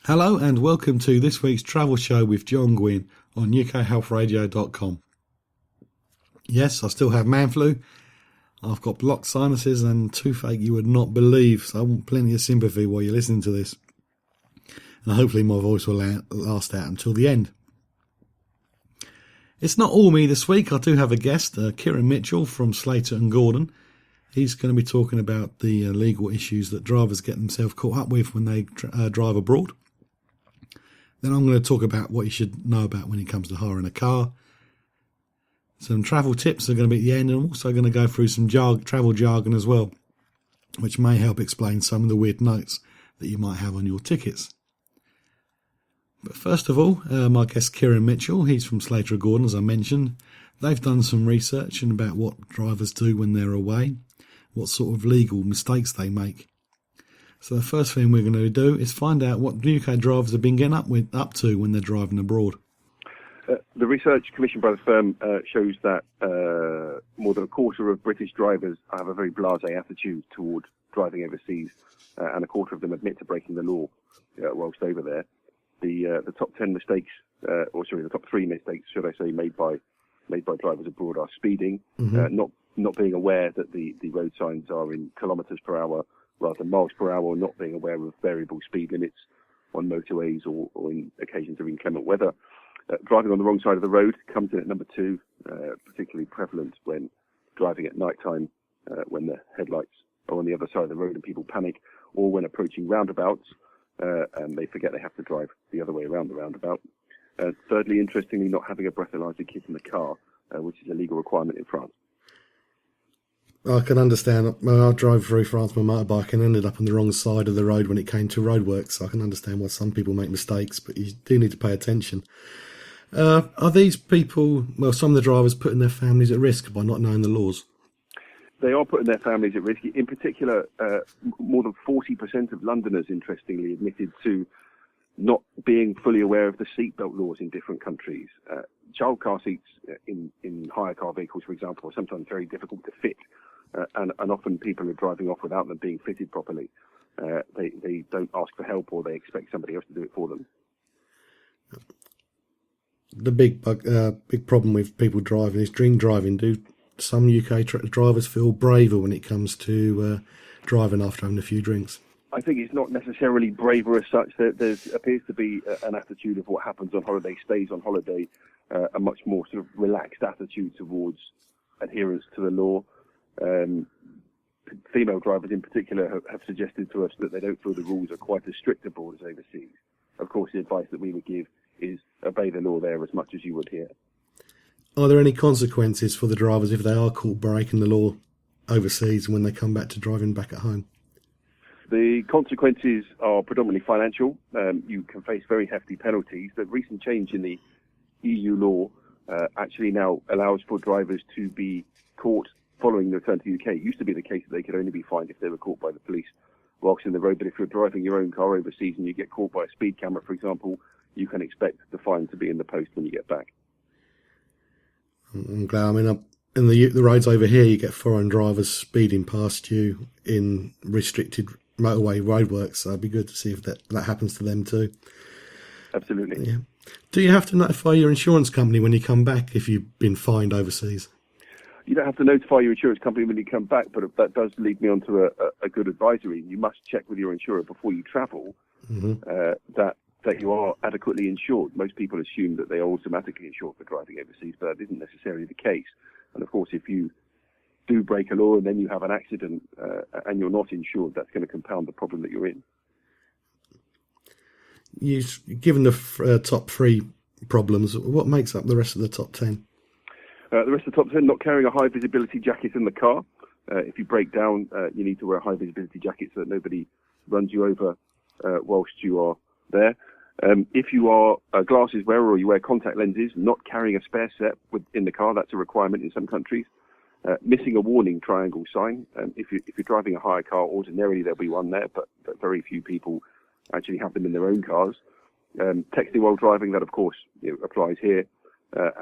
Hello and welcome to this week's travel show with John Guinn on ukhealthradio.com. Yes, I still have man flu. I've got blocked sinuses and toothache you would not believe, so I want plenty of sympathy while you're listening to this. And hopefully my voice will last out until the end. It's not all me this week. I do have a guest, Kieran Mitchell from Slater and Gordon. He's going to be talking about the legal issues that drivers get themselves caught up with when they drive abroad. Then I'm going to talk about what you should know about when it comes to hiring a car. Some travel tips are going to be at the end, and I'm also going to go through some travel jargon as well, which may help explain some of the weird notes that you might have on your tickets. But first of all, my guest Kieran Mitchell, he's from Slater and Gordon, as I mentioned. They've done some research about what drivers do when they're away, what sort of legal mistakes they make. So the first thing we're going to do is find out what UK drivers have been getting up to when they're driving abroad. The research commissioned by the firm shows that more than a quarter of British drivers have a very blasé attitude toward driving overseas, and a quarter of them admit to breaking the law whilst over there. The top 10 mistakes, the top 3 mistakes, should I say, made by drivers abroad are speeding, not being aware that the road signs are in kilometres per hour rather than miles per hour, or not being aware of variable speed limits on motorways or in occasions of inclement weather. Driving on the wrong side of the road comes in at number 2, particularly prevalent when driving at night time, when the headlights are on the other side of the road and people panic, or when approaching roundabouts and they forget they have to drive the other way around the roundabout. Thirdly, interestingly, not having a breathalyzer kit in the car, which is a legal requirement in France. I can understand. I drove through France on my motorbike and ended up on the wrong side of the road when it came to roadworks. So I can understand why some people make mistakes, but you do need to pay attention. Are these people, some of the drivers, putting their families at risk by not knowing the laws? They are putting their families at risk. In particular, more than 40% of Londoners, interestingly, admitted to not being fully aware of the seatbelt laws in different countries. Child car seats in hire car vehicles, for example, are sometimes very difficult to fit. And often people are driving off without them being fitted properly. They don't ask for help, or they expect somebody else to do it for them. The big problem with people driving is drink driving. Do some UK drivers feel braver when it comes to driving after having a few drinks? I think it's not necessarily braver as such. There appears to be an attitude of what happens on holiday, stays on holiday, a much more sort of relaxed attitude towards adherence to the law. Female drivers in particular have suggested to us that they don't feel the rules are quite as strict abroad as overseas. Of course, the advice that we would give is obey the law there as much as you would here. Are there any consequences for the drivers if they are caught breaking the law overseas when they come back to driving back at home? The consequences are predominantly financial. You can face very hefty penalties. The recent change in the EU law actually now allows for drivers to be caught following the return to the UK. It used to be the case that they could only be fined if they were caught by the police whilst in the road, but if you're driving your own car overseas and you get caught by a speed camera, for example, you can expect the fine to be in the post when you get back. I'm glad. I mean, in the roads over here, you get foreign drivers speeding past you in restricted motorway roadworks, so it'd be good to see if that happens to them too. Absolutely. Yeah. Do you have to notify your insurance company when you come back if you've been fined overseas? You don't have to notify your insurance company when you come back, but that does lead me on to a good advisory. You must check with your insurer before you travel that you are adequately insured. Most people assume that they are automatically insured for driving overseas, but that isn't necessarily the case. And of course, if you do break a law and then you have an accident and you're not insured, that's going to compound the problem that you're in. Given the top 3 problems, what makes up the rest of the top 10? The rest of the top 10, not carrying a high visibility jacket in the car. If you break down, you need to wear a high visibility jacket so that nobody runs you over whilst you are there. If you are a glasses wearer or you wear contact lenses, not carrying a spare set in the car, that's a requirement in some countries. Missing a warning triangle sign. If you're driving a hire car, ordinarily there'll be one there, but very few people actually have them in their own cars. Texting while driving, that of course applies here,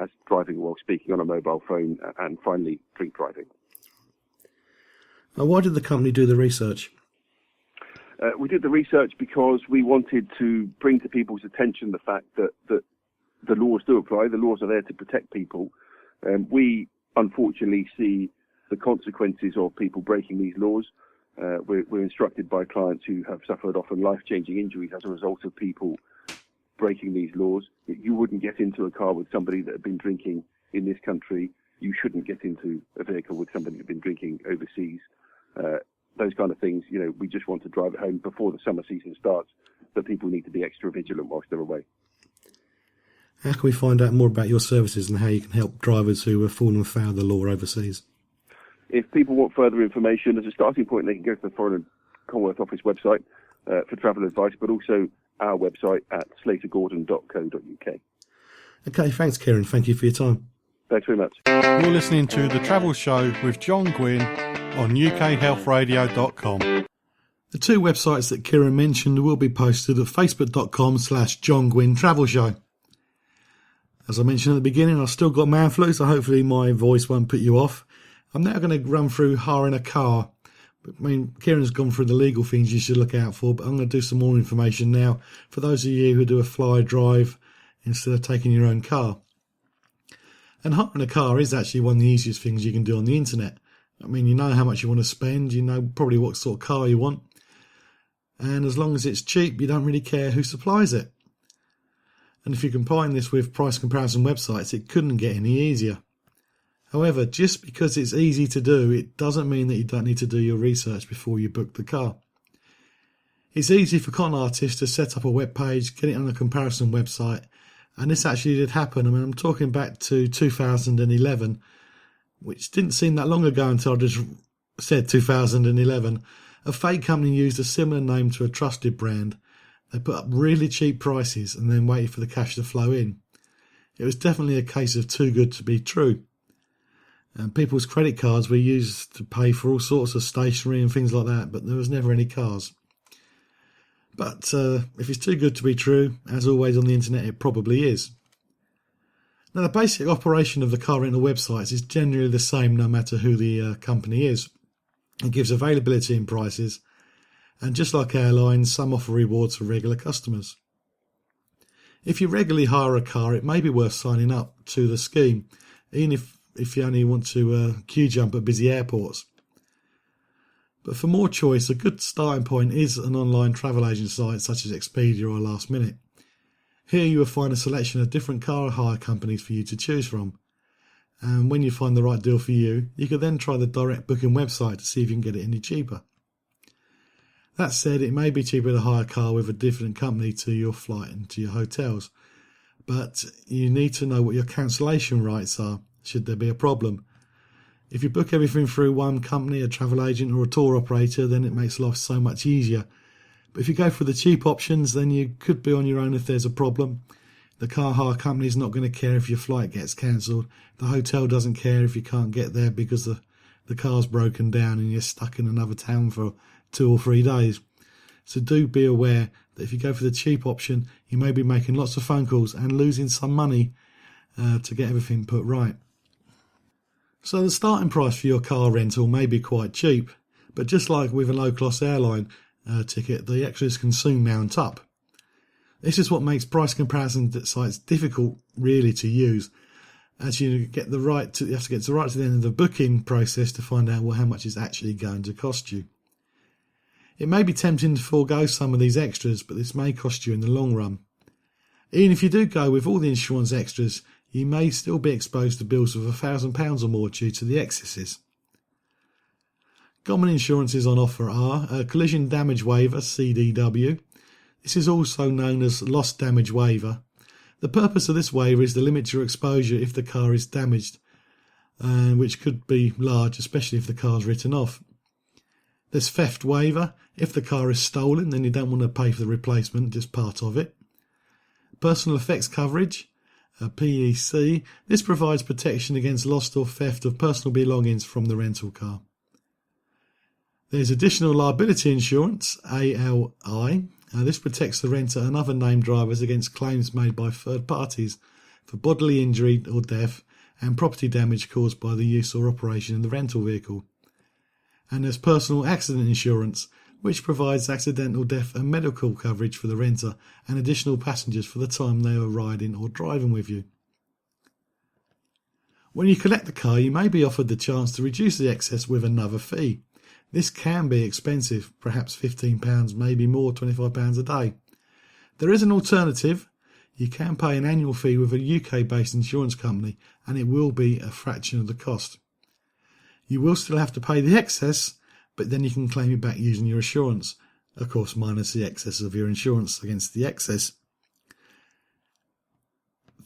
as driving while speaking on a mobile phone, and finally drink driving. Why did the company do the research? We did the research because we wanted to bring to people's attention the fact that the laws do apply. The laws are there to protect people. We unfortunately see the consequences of people breaking these laws. We're instructed by clients who have suffered often life-changing injuries as a result of people breaking these laws. You wouldn't get into a car with somebody that had been drinking in this country. You shouldn't get into a vehicle with somebody that had been drinking overseas. Those kind of things, we just want to drive it home before the summer season starts, but people need to be extra vigilant whilst they're away. How can we find out more about your services and how you can help drivers who have fallen foul of the law overseas? If people want further information, as a starting point, they can go to the Foreign and Commonwealth Office website for travel advice, but also our website at slatergordon.co.uk. Okay, thanks, Kieran. Thank you for your time. Thanks very much. You're listening to The Travel Show with John Guinn on ukhealthradio.com. The two websites that Kieran mentioned will be posted at facebook.com/John Guinn Travel Show. As I mentioned at the beginning, I've still got man flu, so hopefully my voice won't put you off. I'm now going to run through hiring a car. Kieran's gone through the legal things you should look out for, but I'm going to do some more information now for those of you who do a fly drive instead of taking your own car. And hiring a car is actually one of the easiest things you can do on the internet. You know how much you want to spend, you know probably what sort of car you want, and as long as it's cheap, you don't really care who supplies it. And if you combine this with price comparison websites, it couldn't get any easier. However, just because it's easy to do, it doesn't mean that you don't need to do your research before you book the car. It's easy for con artists to set up a web page, get it on a comparison website, and this actually did happen. I'm talking back to 2011, which didn't seem that long ago until I just said 2011. A fake company used a similar name to a trusted brand. They put up really cheap prices and then waited for the cash to flow in. It was definitely a case of too good to be true. And people's credit cards were used to pay for all sorts of stationery and things like that, but there was never any cars. But if it's too good to be true, as always on the internet, it probably is. Now, the basic operation of the car rental websites is generally the same no matter who the company is. It gives availability and prices, and just like airlines, some offer rewards for regular customers. If you regularly hire a car, it may be worth signing up to the scheme, even if you only want to queue jump at busy airports. But for more choice, a good starting point is an online travel agent site such as Expedia or Last Minute. Here you will find a selection of different car hire companies for you to choose from. And when you find the right deal for you, you can then try the direct booking website to see if you can get it any cheaper. That said, it may be cheaper to hire a car with a different company to your flight and to your hotels. But you need to know what your cancellation rights are, should there be a problem. If you book everything through one company, a travel agent or a tour operator, then it makes life so much easier. But if you go for the cheap options, then you could be on your own if there's a problem. The car hire company is not going to care if your flight gets cancelled. The hotel doesn't care if you can't get there because the car's broken down and you're stuck in another town for 2 or 3 days. So do be aware that if you go for the cheap option, you may be making lots of phone calls and losing some money to get everything put right. So the starting price for your car rental may be quite cheap, but just like with a low-cost airline ticket, the extras can soon mount up. This is what makes price comparison sites difficult really to use, as you have to get right to the end of the booking process to find out how much it's actually going to cost you. It may be tempting to forego some of these extras, but this may cost you in the long run. Even if you do go with all the insurance extras, you may still be exposed to bills of £1,000 or more due to the excesses. Common insurances on offer are a collision damage waiver, CDW. This is also known as loss damage waiver. The purpose of this waiver is to limit your exposure if the car is damaged, which could be large, especially if the car is written off. There's theft waiver. If the car is stolen, then you don't want to pay for the replacement, just part of it. Personal effects coverage, PEC. This provides protection against loss or theft of personal belongings from the rental car. There's additional liability insurance, ALI. This protects the renter and other named drivers against claims made by third parties for bodily injury or death and property damage caused by the use or operation of the rental vehicle. And there's personal accident insurance. which provides accidental death and medical coverage for the renter and additional passengers for the time they are riding or driving with you. When you collect the car, you may be offered the chance to reduce the excess with another fee. This can be expensive, perhaps £15, maybe more, £25 a day. There is an alternative. You can pay an annual fee with a UK-based insurance company, and it will be a fraction of the cost. You will still have to pay the excess, but then you can claim it back using your assurance, of course minus the excess of your insurance against the excess.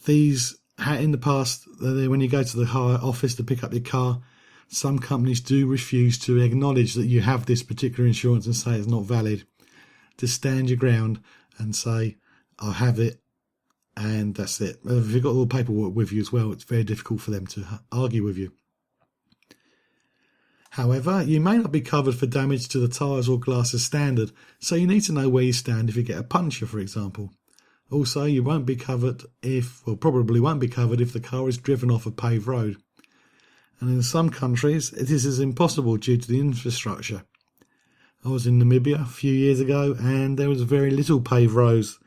These, in the past, when you go to the hire office to pick up your car, some companies do refuse to acknowledge that you have this particular insurance and say it's not valid. Just stand your ground and say, I have it, and that's it. If you've got all the paperwork with you as well, it's very difficult for them to argue with you. However, you may not be covered for damage to the tyres or glass as standard, so you need to know where you stand if you get a puncture, for example. Also, you won't be covered probably won't be covered if the car is driven off a paved road. And in some countries, this is impossible due to the infrastructure. I was in Namibia a few years ago, and there was very little paved roads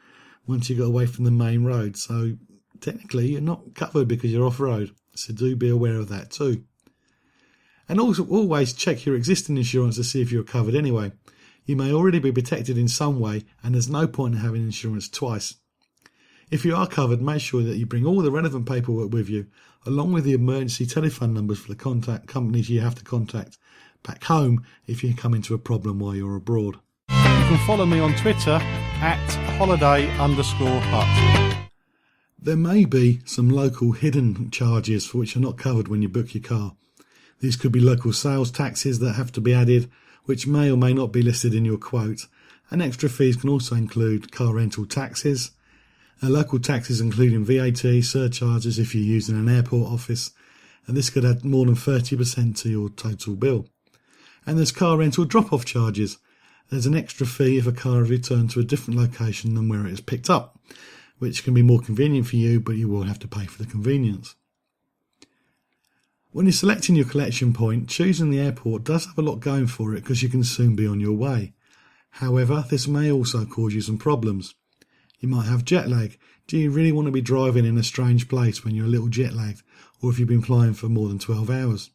once you got away from the main road. So technically, you're not covered because you're off-road. So do be aware of that too. And also always check your existing insurance to see if you're covered anyway. You may already be protected in some way, and there's no point in having insurance twice. If you are covered, make sure that you bring all the relevant paperwork with you, along with the emergency telephone numbers for the contact companies you have to contact back home if you come into a problem while you're abroad. You can follow me on Twitter @holiday_hut. There may be some local hidden charges for which are not covered when you book your car. These could be local sales taxes that have to be added, which may or may not be listed in your quote. And extra fees can also include car rental taxes, local taxes including VAT, surcharges if you're using an airport office, and this could add more than 30% to your total bill. And there's car rental drop-off charges. There's an extra fee if a car is returned to a different location than where it is picked up, which can be more convenient for you, but you will have to pay for the convenience. When you're selecting your collection point, choosing the airport does have a lot going for it because you can soon be on your way. However, this may also cause you some problems. You might have jet lag. Do you really want to be driving in a strange place when you're a little jet lagged, or if you've been flying for more than 12 hours?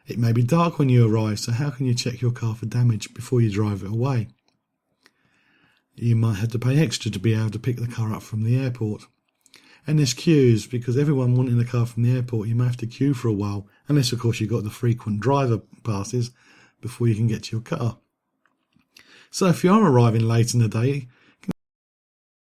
It may be dark when you arrive, so how can you check your car for damage before you drive it away? You might have to pay extra to be able to pick the car up from the airport. And there's queues, because everyone wanting the car from the airport, you may have to queue for a while, unless of course you've got the frequent driver passes before you can get to your car. So if you are arriving late in the day,